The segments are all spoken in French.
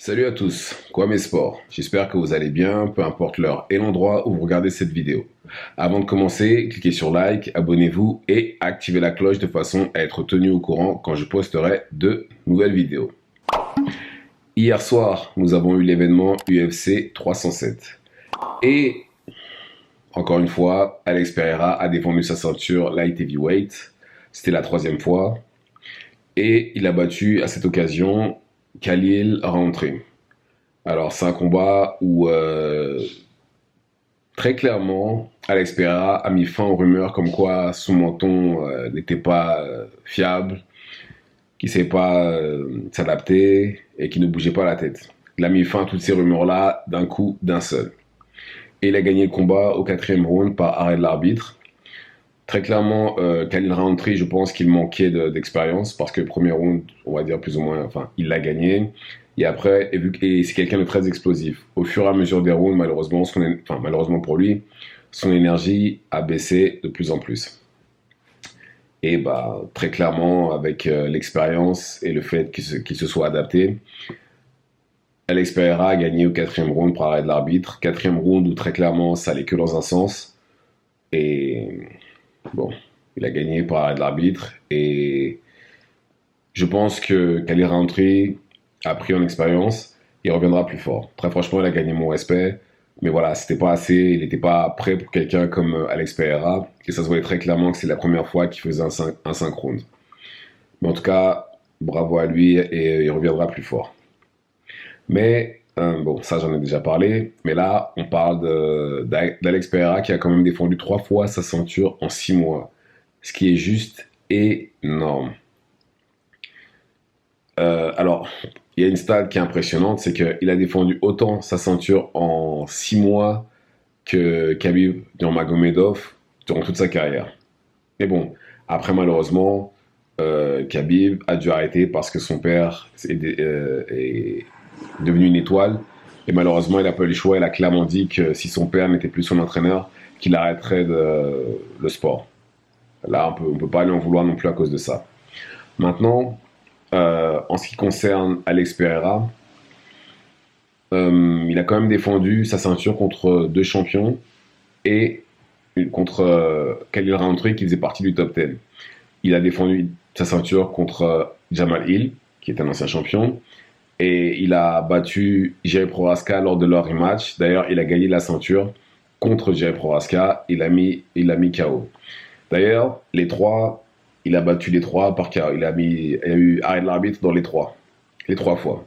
Salut à tous, Kwame Sport. J'espère que vous allez bien, peu importe l'heure et l'endroit où vous regardez cette vidéo. Avant de commencer, cliquez sur like, abonnez-vous et activez la cloche de façon à être tenu au courant quand je posterai de nouvelles vidéos. Hier soir, nous avons eu l'événement UFC 307. Et, encore une fois, Alex Pereira a défendu sa ceinture light heavyweight. C'était la troisième fois. Et il a battu à cette occasion Khalil Rountree. Alors, c'est un combat où, très clairement, Alex Pereira a mis fin aux rumeurs comme quoi son menton n'était pas fiable, qu'il ne savait pas s'adapter et qu'il ne bougeait pas la tête. Il a mis fin à toutes ces rumeurs-là d'un coup, d'un seul. Et il a gagné le combat au quatrième round par arrêt de l'arbitre. Très clairement, Khalil Rountree, je pense qu'il manquait d'expérience parce que le premier round, on va dire plus ou moins, enfin, il l'a gagné. Et après, et c'est quelqu'un de très explosif. Au fur et à mesure des rounds, malheureusement, malheureusement pour lui, son énergie a baissé de plus en plus. Et bah, très clairement, avec l'expérience et le fait qu'il se soit adapté, Alex Pereira a gagné au quatrième round par arrêt de l'arbitre. Quatrième round où très clairement, ça allait que dans un sens. Et bon, il a gagné par arrêt de l'arbitre. Et je pense que Khalil Rountree a pris en expérience, il reviendra plus fort. Très franchement, il a gagné mon respect. Mais voilà, c'était pas assez. Il n'était pas prêt pour quelqu'un comme Alex Pereira. Et ça se voyait très clairement que c'est la première fois qu'il faisait un synchrone. Mais en tout cas, bravo à lui et il reviendra plus fort. Mais bon, ça j'en ai déjà parlé. Mais là, on parle d'Alex Pereira qui a quand même défendu 3 fois sa ceinture en 6 mois. Ce qui est juste énorme. Alors, il y a une stat qui est impressionnante, c'est qu'il a défendu autant sa ceinture en 6 mois que Khabib Nurmagomedov durant toute sa carrière. Mais bon, après malheureusement, Khabib a dû arrêter parce que son père est devenu une étoile. Et malheureusement, il n'a pas eu le choix. Il a clairement dit que si son père n'était plus son entraîneur, qu'il arrêterait le sport. Là, on peut pas aller en vouloir non plus à cause de ça. Maintenant, en ce qui concerne Alex Pereira, il a quand même défendu sa ceinture contre deux champions et contre Khalil Rountree qui faisait partie du top 10. Il a défendu sa ceinture contre Jamal Hill, qui est un ancien champion, et il a battu Jiri Prochazka lors de leur rematch. D'ailleurs, il a gagné la ceinture contre Jiri Prochazka, il l'a mis KO. D'ailleurs, il a battu les trois par KO. Il a eu arrêt de l'arbitre dans les trois fois.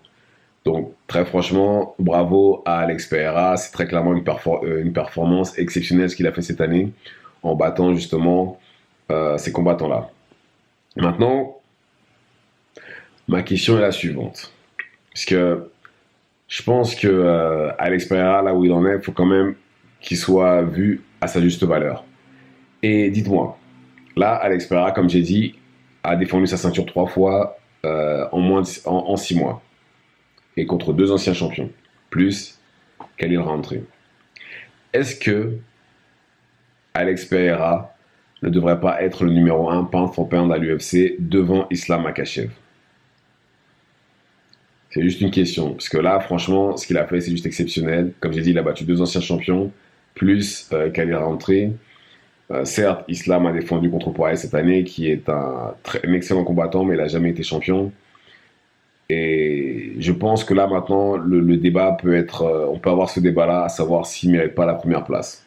Donc, très franchement, bravo à Alex Pereira. C'est très clairement une performance exceptionnelle ce qu'il a fait cette année en battant justement ces combattants-là. Maintenant, ma question est la suivante. Parce que je pense que Alex Pereira, là où il en est, il faut quand même qu'il soit vu à sa juste valeur. Et dites-moi, là, Alex Pereira, comme j'ai dit, a défendu sa ceinture 3 fois en 6 mois. Et contre deux anciens champions, plus Khalil Rountree. Est-ce que Alex Pereira ne devrait pas être le numéro 1 pound for pound à l'UFC devant Islam Makhachev? C'est juste une question. Parce que là, franchement, ce qu'il a fait, c'est juste exceptionnel. Comme j'ai dit, il a battu deux anciens champions, plus Khalil Rountree. Certes, Islam a défendu contre Poirier cette année, qui est un excellent combattant, mais il n'a jamais été champion. Et je pense que là, maintenant, le débat peut être... on peut avoir ce débat-là, à savoir s'il ne mérite pas la première place.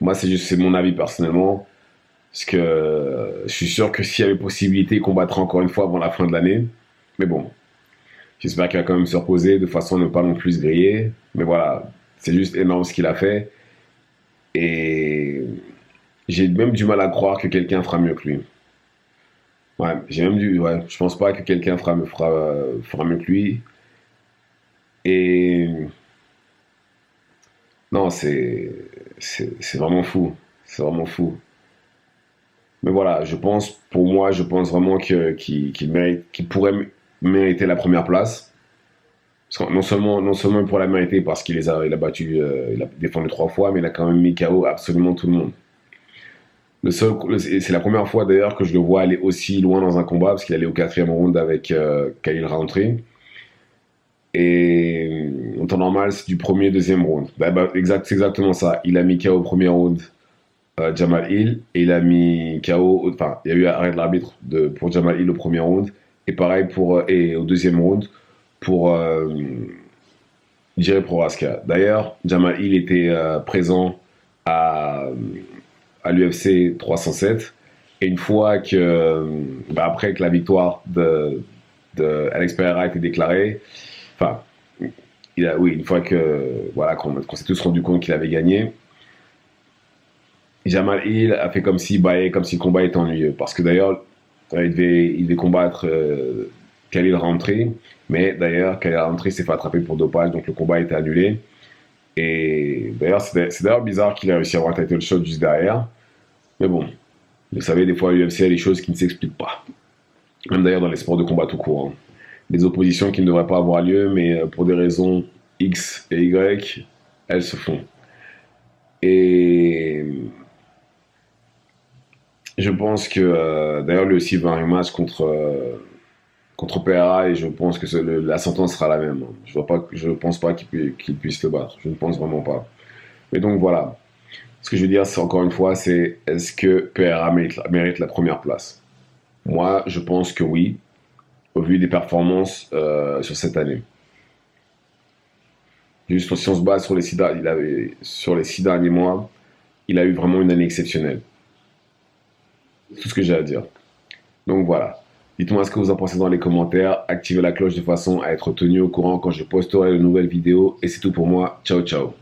Moi, c'est mon avis personnellement. Parce que je suis sûr que s'il y avait possibilité, il combattra encore une fois avant la fin de l'année. Mais bon, j'espère qu'il va quand même se reposer de façon à ne pas non plus se griller. Mais voilà, c'est juste énorme ce qu'il a fait. Et j'ai même du mal à croire que quelqu'un fera mieux que lui. Ouais, je pense pas que quelqu'un fera mieux que lui. Et non, c'est vraiment fou. C'est vraiment fou. Mais voilà, je pense vraiment qu'il pourrait mériter la première place. Parce que non seulement il pourrait la mériter parce il a battu, il a défendu 3 fois, mais il a quand même mis KO absolument tout le monde. C'est la première fois d'ailleurs que je le vois aller aussi loin dans un combat, parce qu'il allait au quatrième round avec Khalil Rountree. Et en temps normal, c'est du premier, deuxième round. C'est exactement ça. Il a mis KO au premier round Jamal Hill et il a mis KO, enfin, il y a eu arrêt de l'arbitre pour Jamal Hill au premier round et pareil et au deuxième round pour Jiri Prohaska. D'ailleurs, Jamal Hill était présent à, à l'UFC 307 et une fois après que la victoire de Alex Pereira a été déclarée, enfin, oui, une fois voilà, qu'on s'est tous rendu compte qu'il avait gagné, Jamal Hill a fait comme comme si le combat était ennuyeux. Parce que d'ailleurs, il devait combattre Khalil Rountree. Mais d'ailleurs, Khalil Rountree s'est fait attraper pour dopage, donc le combat a été annulé. Et d'ailleurs, c'est d'ailleurs bizarre qu'il ait réussi à avoir un title shot juste derrière. Mais bon, vous savez, des fois, à l'UFC, il y a des choses qui ne s'expliquent pas. Même d'ailleurs dans les sports de combat tout court. Hein. Des oppositions qui ne devraient pas avoir lieu, mais pour des raisons X et Y, elles se font. Et je pense que d'ailleurs lui aussi va un rematch contre Pereira et je pense que la sentence sera la même. Je pense pas qu'il puisse le battre. Je ne pense vraiment pas. Mais donc voilà. Ce que je veux dire, c'est encore une fois, c'est est-ce que Pereira mérite la première place? Moi, je pense que oui, au vu des performances sur cette année. Juste si on se base sur sur les 6 derniers mois, il a eu vraiment une année exceptionnelle. C'est tout ce que j'ai à dire. Donc voilà. Dites-moi ce que vous en pensez dans les commentaires. Activez la cloche de façon à être tenu au courant quand je posterai de nouvelles vidéos. Et c'est tout pour moi. Ciao, ciao.